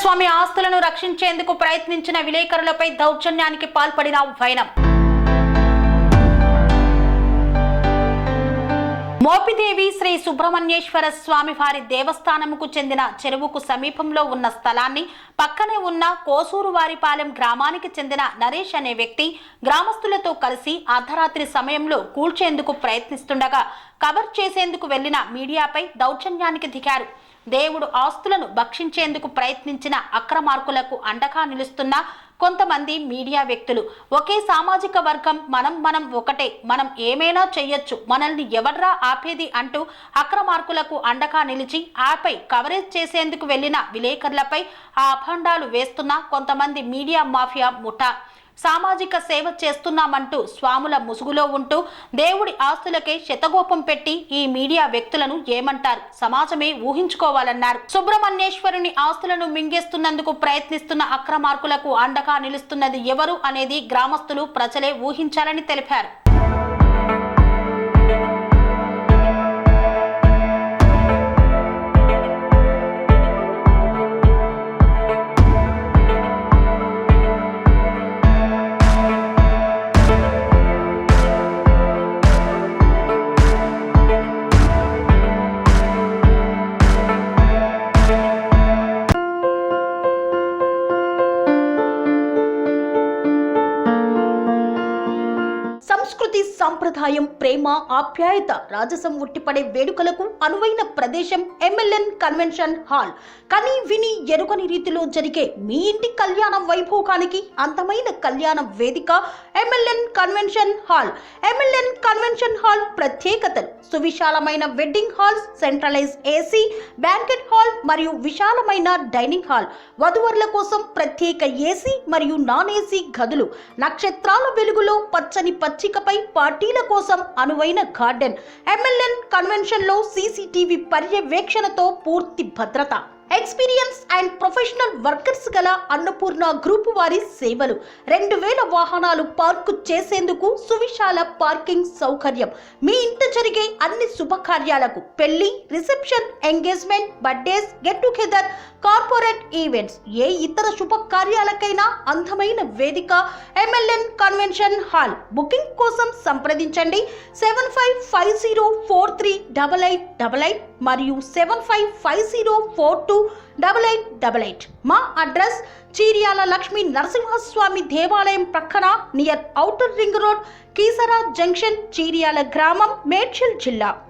స్వామి ఆస్తులను రక్షించేందుకు ప్రయత్నించిన విలేకరులపై దౌర్జన్యానికి పాల్పడిన వైనం. మోపిదేవి శ్రీ సుబ్రహ్మణ్యేశ్వర స్వామి వారి దేవస్థానముకు చెందిన చెరువుకు సమీపంలో ఉన్న స్థలాన్ని పక్కనే ఉన్న కోసూరువారిపాలెం గ్రామానికి చెందిన నరేష్ అనే వ్యక్తి గ్రామస్తులతో కలిసి అర్ధరాత్రి సమయంలో కూల్చేందుకు ప్రయత్నిస్తుండగా కవర్ చేసేందుకు వెళ్లిన మీడియాపై దౌర్జన్యానికి దిగారు. దేవుడు ఆస్తులను భక్షించేందుకు ప్రయత్నించిన అక్రమార్కులకు అండగా నిలుస్తున్న కొంతమంది మీడియా వ్యక్తులు, ఒకే సామాజిక వర్గం, మనం ఒకటే, మనం ఏమైనా చెయ్యొచ్చు, మనల్ని ఎవర్రా ఆపేది అంటూ అక్రమార్కులకు అండగా నిలిచి ఆపై కవరేజ్ చేసేందుకు వెళ్లిన విలేకరులపై ఆ అభండాలు వేస్తున్న కొంతమంది మీడియా మాఫియా ముఠా సామాజిక సేవ చేస్తున్నామంటూ స్వాముల ముసుగులో ఉంటూ దేవుడి ఆస్తులకే శతగోపం పెట్టి ఈ మీడియా వ్యక్తులను ఏమంటారు సమాజమే ఊహించుకోవాలన్నారు. సుబ్రహ్మణ్యేశ్వరుని ఆస్తులను మింగేస్తున్నందుకు ప్రయత్నిస్తున్న అక్రమార్కులకు అండగా నిలుస్తున్నది ఎవరు అనేది గ్రామస్తులు, ప్రజలే ఊహించాలని తెలిపారు. సంస్కృతి, సంప్రదాయం, ప్రేమ, ఆప్యాయత, రాజసం ఉట్టిపడే వేడుకలకు అనువైన ప్రదేశం ఎంఎల్ఎన్ కన్వెన్షన్ హాల్. కని విని ఎరుగని రీతిలో జరిగే మీ ఇంటి కళ్యాణ వైభోగానికి అందమైన కళ్యాణ వేదిక MLN convention hall. MLN convention hall ప్రత్యేకతలు: సువిశాలమైన wedding halls, centralize AC banquet hall మరియు విశాలమైన డైనింగ్ హాల్, వధువరుల కోసం ప్రత్యేక ఏసీ మరియు నాన్ ఏసీ గదులు, నక్షత్రాల వెలుగులో పచ్చని పచ్చికపై పార్టీల కోసం అనువైన గార్డెన్. ఎంఎల్ఎన్ కన్వెన్షన్ లో సీసీటీవీ పర్యవేక్షణతో పూర్తి భద్రత. ఎక్స్పీరియన్స్ అండ్ ప్రొఫెషనల్ వర్కర్స్ గల అన్నపూర్ణ గ్రూప్ వారి సేవలు. 2000 వాహనాలు పార్కు చేసేందుకు సువిశాల పార్కింగ్ సౌకర్యం. మీ ఇంట జరిగే అన్ని శుభకార్యాలకు, పెళ్లి, reception, engagement, birthdays, get together, corporate events, ఏ ఇతర శుభకార్యాలకైనా అందమైన వేదిక ఎంఎల్ఎన్ కన్వెన్షన్ హాల్. బుకింగ్ కోసం సంప్రదించండి 7550438888 మరియు 7550428888. మా అడ్రస్ చీర్యాల లక్ష్మీ నరసింహస్వామి దేవాలయం ప్రక్కన, near outer ring road, Keesara junction, Cheeryal గ్రామం, మేడ్చల్ జిల్లా.